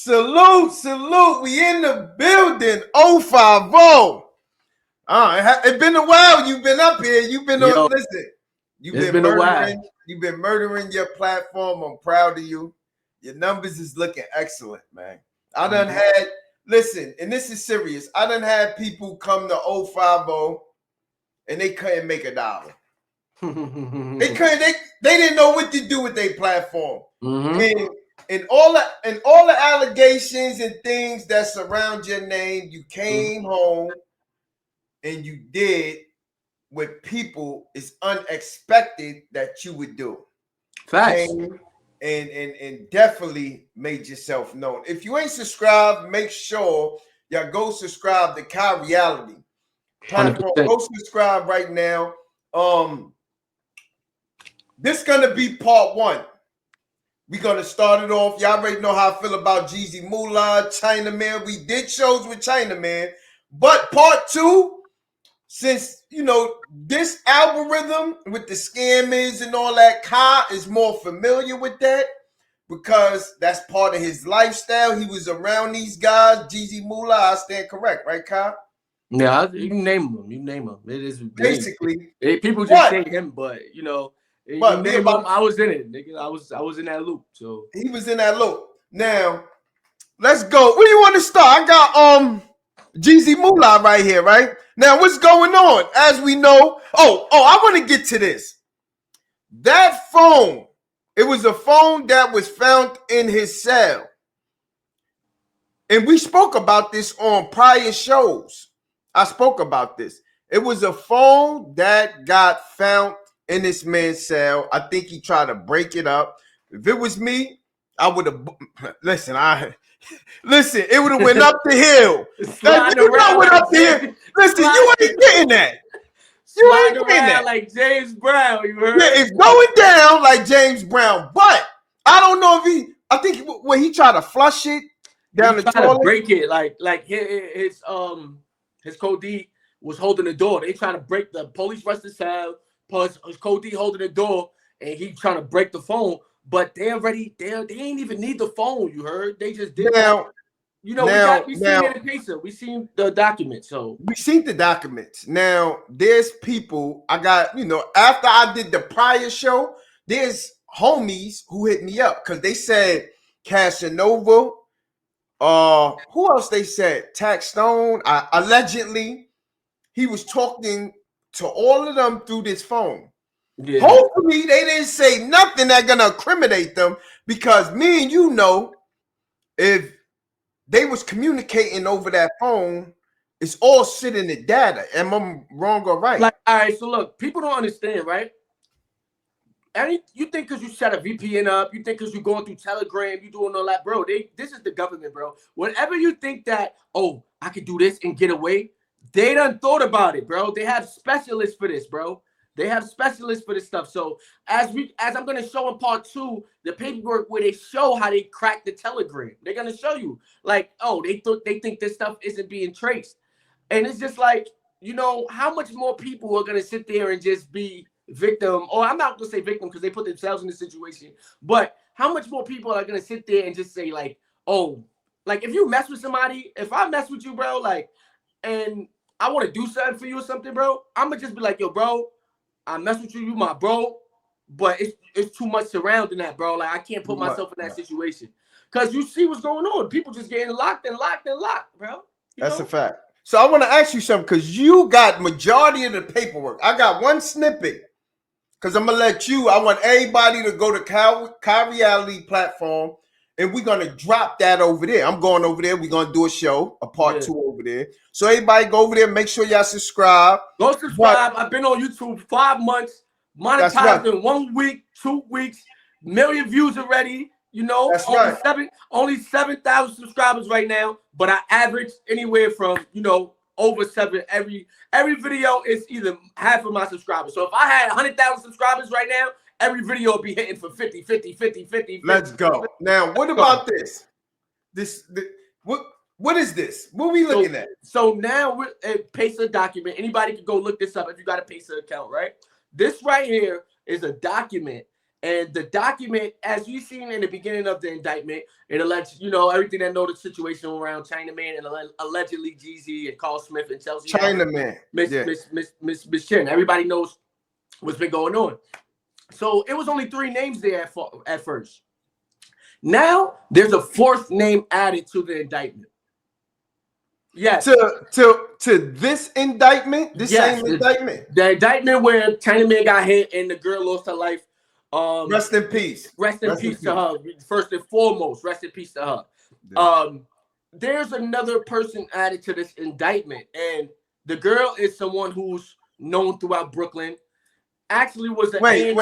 Salute. We in the building. 050. It's been a while. You've been up here. You've been listen. You've been murdering. You've been murdering your platform. I'm proud of you. Your numbers is looking excellent, man. I done had, listen, and this is serious. I done had people come to 050 and they couldn't make $1. They couldn't. They didn't know what to do with their platform. And all the allegations and things that surround your name, you came home and you did what people is unexpected that you would do. Facts. And definitely made yourself known. If you ain't subscribed, make sure y'all go subscribe to Kai Reality platform. 100%. Go subscribe right now. This gonna be part 1. We're going to start it off. Y'all already know how I feel about Jeezy Moola, CHYNABRIM. We did shows with CHYNABRIM. But part 2, since, you know, this algorithm with the scammers and all that, Kai is more familiar with that because that's part of his lifestyle. He was around these guys. Jeezy Moola, I stand correct, right, Kai? Yeah, you can name them. You name them. It is basically. People just say him, but, you know. But I was in it, nigga. I was in that loop. So he was in that loop. Now, let's go. Where you want to start? I got Jeezy Moola right here, right? Now, what's going on? As we know, I want to get to this. That phone, it was a phone that was found in his cell. And we spoke about this on prior shows. I spoke about this. It was a phone that got found in this man's cell. I think he tried to break it up. If it was me, I would have listen. It would have went up the hill. You know what up here? Listen, you ain't getting that. You ain't getting that. Like James Brown. You heard? Yeah, it's going down like James Brown. But I don't know if I think when he tried to flush it down the toilet, to break it like his code D was holding the door. They trying to break the police rushed the cell. Plus, Cody holding the door and he trying to break the phone, but they ain't even need the phone. You heard? They just did. Now, you know, we seen it in pizza. We seen the documents. So we seen the documents. Now, there's people I got. You know, after I did the prior show, there's homies who hit me up because they said Casanova. Who else? They said Tax Stone. Allegedly, he was talking to all of them through this phone. Yeah. Hopefully they didn't say nothing that's gonna incriminate them because me and you know if they was communicating over that phone, it's all sitting in the data. Am I wrong or right? Like, all right, so look, people don't understand, right? And you think because you set a VPN up, you think because you're going through Telegram, you doing all that, bro. This is the government, bro. Whenever you think that, I could do this and get away, they done thought about it, bro. They have specialists for this, bro. They have specialists for this stuff. So as I'm gonna show in part 2, the paperwork where they show how they cracked the telegram. They're gonna show you like, oh, they think this stuff isn't being traced. And it's just like, you know, how much more people are gonna sit there and just be victim, or I'm not gonna say victim because they put themselves in the situation, but how much more people are gonna sit there and just say like, oh, like if you mess with somebody, if I mess with you, bro, like, and I want to do something for you or something, bro, I'm gonna just be like, yo, bro, I mess with you, you my bro, but it's too much surrounding that, bro. Like I can't put myself in that situation because you see what's going on. People just getting locked, bro. That's a fact. So I want to ask you something because you got majority of the paperwork. I got one snippet because I'm gonna let you. I want everybody to go to Kai Reality platform, and we're gonna drop that over there. I'm going over there. We're gonna do a show, a part 2 over there. So everybody go over there. Make sure y'all subscribe. Go subscribe. I've been on YouTube 5 months, monetized in 1 week, 2 weeks, million views already. You know, only 7,000 subscribers right now, but I average anywhere from, you know, over 7. Every video is either half of my subscribers. So if I had 100,000 subscribers right now, every video would be hitting for 50. Let's go. Now, what about this? What is this? What are we looking at? So now we're a PASA document. Anybody can go look this up if you got a PASA account, right? This right here is a document. And the document, as you've seen in the beginning of the indictment, it alleges, you know, everything that know the situation around Chinaman and allegedly Jeezy and Carl Smith and Chelsea. Chinaman. Miss Chin. Everybody knows what's been going on. So it was only 3 names there at first. Now there's a 4th name added to the indictment. Yes. To this indictment, same indictment. The indictment where Chinaman got hit and the girl lost her life. Rest in peace. Rest in peace to her. First and foremost, rest in peace to her. Yeah. There's another person added to this indictment, and the girl is someone who's known throughout Brooklyn. Actually, was an wait.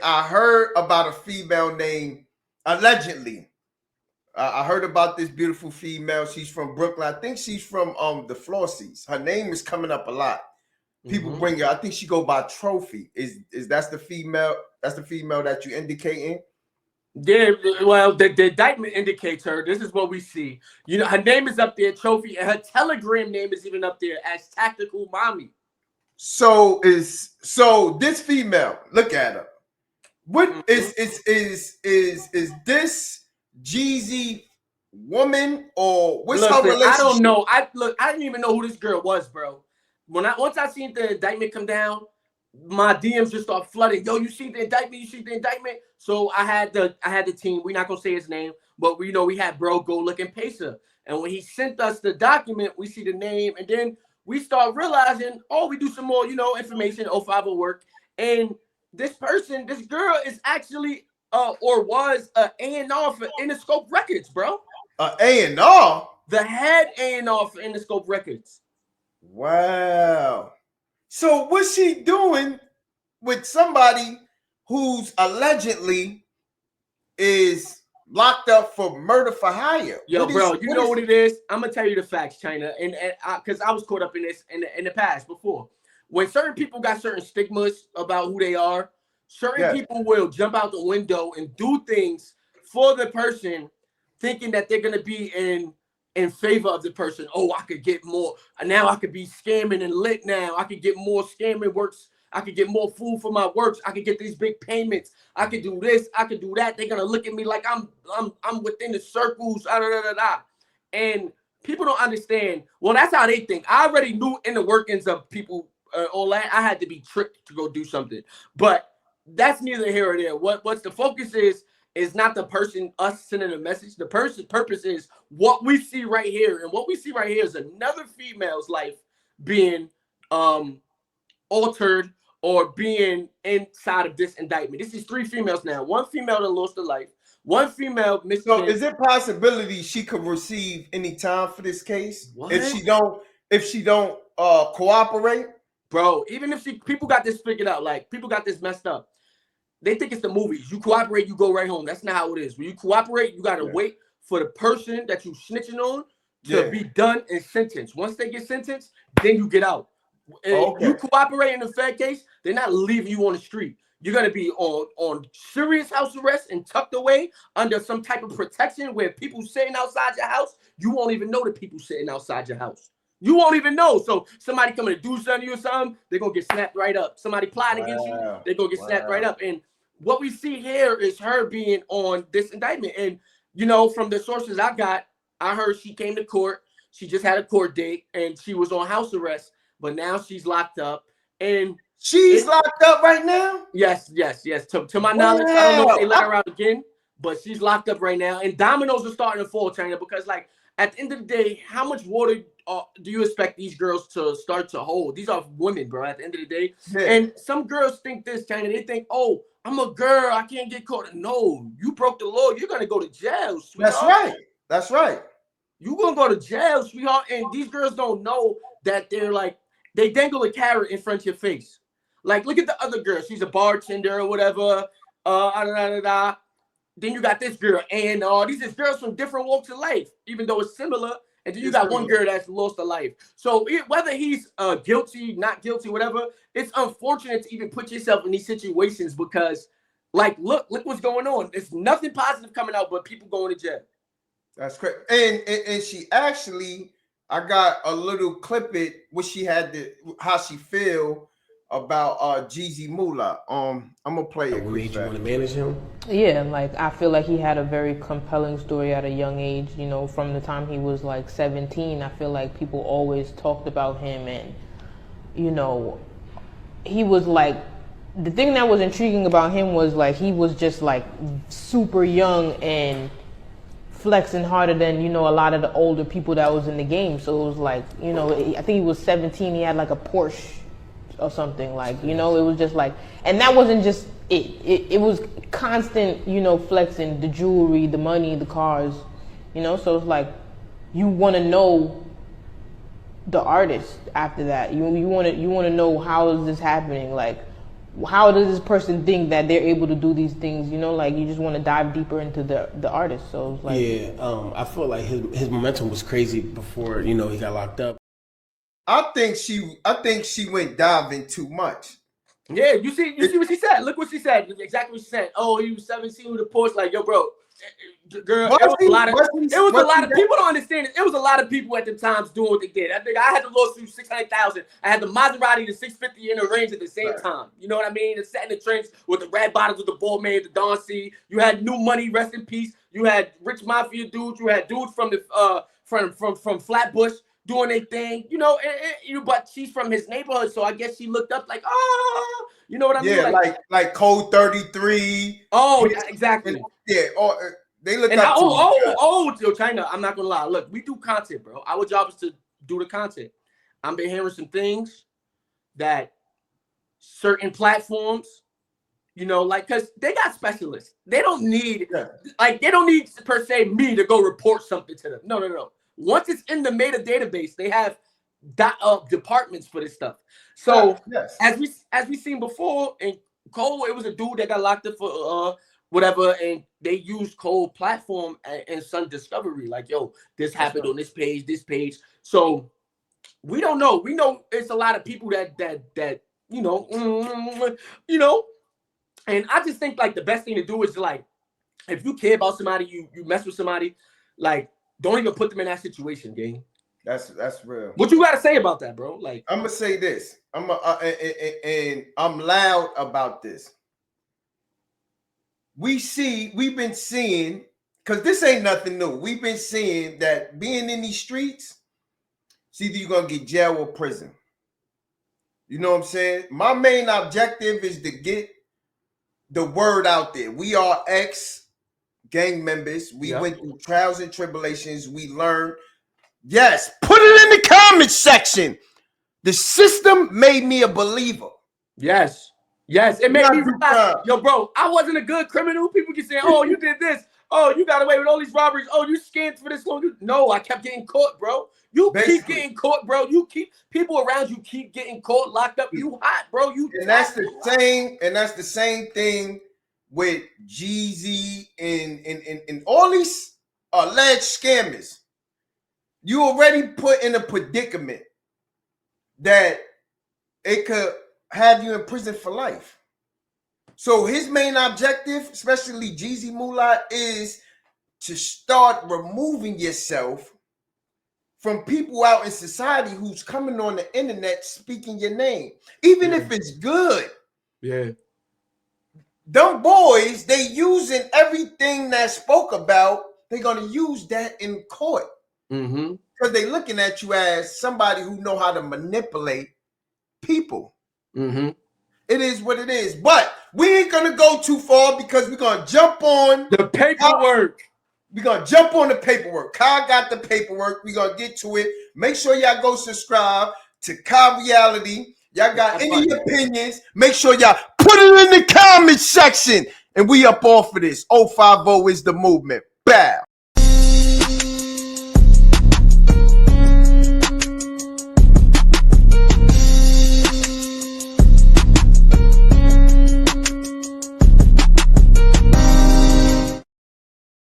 I heard about a female named allegedly. I heard about this beautiful female. She's from Brooklyn. I think she's from the Flossies. Her name is coming up a lot. People bring her. I think she go by Trophy. Is that's the female? That's the female that you indicating? Yeah. Well, the indictment indicates her. This is what we see. You know, her name is up there, Trophy, and her Telegram name is even up there as Tactical Mommy. So this female? Look at her. What is this Jeezy woman or what's her relationship? I don't know. I didn't even know who this girl was, bro. Once I seen the indictment come down, my DMs just start flooding. Yo, you see the indictment? You see the indictment? So I had the team. We're not gonna say his name, but we had bro go look in PASA. And when he sent us the document, we see the name, and then we start realizing, oh, we do some more, you know, information, 050 work. And this girl is actually or was a A&R for Interscope Records, bro. A&R? The head A&R for Interscope Records. Wow. So what's she doing with somebody who's allegedly is locked up for murder for hire? Yo, bro, you know what it is? I'm gonna tell you the facts, China, and because I was caught up in this in the past before. When certain people got certain stigmas about who they are, certain people will jump out the window and do things for the person, thinking that they're gonna be in favor of the person. Oh, I could get more. Now I could be scamming and lit now. I could get more scamming works. I could get more food for my works. I could get these big payments. I could do this. I could do that. They're gonna look at me like I'm within the circles. And people don't understand. Well, that's how they think. I already knew in the workings of people all that. I had to be tricked to go do something. But that's neither here or there. What's the focus is not the person, us sending a message. The person's purpose is what we see right here. And what we see right here is another female's life being altered or being inside of this indictment. This is 3 females now. 1 female that lost her life. 1 female missing. So is there possibility she could receive any time for this case? What? If she don't cooperate? Bro, even if people got this figured out, like people got this messed up. They think it's the movies. You cooperate, you go right home. That's not how it is. When you cooperate, you got to wait for the person that you snitching on to be done and sentenced. Once they get sentenced, then you get out. Okay. You cooperate in the Fed case, they're not leaving you on the street. You're gonna be on serious house arrest and tucked away under some type of protection where people sitting outside your house, you won't even know the people sitting outside your house. You won't even know. So somebody coming to do something to you or something, they're gonna get snapped right up. Somebody plotting against you, they're gonna get snapped right up. And what we see here is her being on this indictment. And you know, from the sources I got, I heard she came to court. She just had a court date and she was on house arrest, but now she's locked up. And she's locked up right now? Yes. To my knowledge, I don't know if they let her out again, but she's locked up right now. And dominoes are starting to fall, China, because like at the end of the day, how much water do you expect these girls to start to hold? These are women, bro, at the end of the day. Yeah. And some girls think this, China. They think, oh, I'm a girl. I can't get caught. No, you broke the law. You're going to go to jail, sweetheart. That's right. That's right. You're going to go to jail, sweetheart. And these girls don't know that they're like, they dangle a carrot in front of your face. Like, look at the other girl. She's a bartender or whatever. Then you got this girl. And these are girls from different walks of life, even though it's similar. And then you got one girl that's lost a life. So whether he's guilty, not guilty, whatever, it's unfortunate to even put yourself in these situations because, like, look what's going on. There's nothing positive coming out but people going to jail. That's correct. And she actually, I got a little clip it what she had to how she feel about Jeezy Moola. I'm gonna play it. What made you want to manage him? Yeah, like I feel like he had a very compelling story at a young age. You know, from the time he was like 17, I feel like people always talked about him, and you know, he was like, the thing that was intriguing about him was like he was just like super young and flexing harder than, you know, a lot of the older people that was in the game. So it was like, you know, I think he was 17. He had like a Porsche or something, like, you know, it was just like, and that wasn't just it was constant, you know, flexing, the jewelry, the money, the cars, you know. So it's like you want to know the artist after that. You want to know, how is this happening? Like, how does this person think that they're able to do these things? You know, like you just want to dive deeper into the artist. So it's like, yeah, I feel like his momentum was crazy before, you know, he got locked up. I think she went diving too much. Yeah, you see what she said. Look what she said. Exactly what she said. Oh, he was 17 with a Porsche. Like, yo, bro, girl, it was a lot of people don't understand it. It was a lot of people at the times doing what they did. I think I had the lawsuit 600,000. I had the Maserati, the 650 in the range at the same time. You know what I mean? And sat in the trench with the red bottoms with the ball man, the Don C. You had New Money, rest in peace. You had rich mafia dudes. You had dudes from the from Flatbush doing their thing, you know, but she's from his neighborhood, so I guess she looked up like, oh, you know what I mean? Yeah, like Code 33. Oh, yeah, exactly. Yeah, they look and up to China, I'm not gonna lie. Look, we do content, bro. Our job is to do the content. I've been hearing some things that certain platforms, you know, like, because they got specialists. They don't need, they don't need per se me to go report something to them. No. Once it's in the Meta database, they have departments for this stuff. So as we seen before, in Cole, it was a dude that got locked up for whatever, and they used Cole platform and Sun Discovery. Like, yo, this happened on this page. So we don't know. We know it's a lot of people that you know, and I just think like the best thing to do is like, if you care about somebody, you mess with somebody, like, don't even put them in that situation, gang. That's real. What you got to say about that, bro? Like, I'm gonna say this. And I'm loud about this. We've been seeing, because this ain't nothing new. We've been seeing that being in these streets, it's either you're gonna get jail or prison. You know what I'm saying? My main objective is to get the word out there. We are gang members. We went through trials and tribulations. We learned. Yes, put it in the comment section. The system made me a believer. Yes, it made me realize, yo, bro, I wasn't a good criminal. People keep saying, oh, you did this. Oh, you got away with all these robberies. Oh, you scammed for this long. No, I kept getting caught, bro. You keep getting caught, bro. You keep people around you keep getting caught, locked up. You hot, bro. That's the same thing with Jeezy and all these alleged scammers. You already put in a predicament that it could have you in prison for life. So his main objective, especially Jeezy Moola, is to start removing yourself from people out in society who's coming on the internet speaking your name, even if it's good. Yeah. Them boys, they using everything that spoke about. They're gonna use that in court because they looking at you as somebody who know how to manipulate people. It is what it is, but we ain't gonna go too far because we're gonna jump on the paperwork. We're gonna jump on the paperwork. Kyle got the paperwork. We're gonna get to it. Make sure y'all go subscribe to Kyle Reality. Y'all got any opinions? Make sure y'all put it in the comment section. And we up off of this. 050 is the movement. Bow.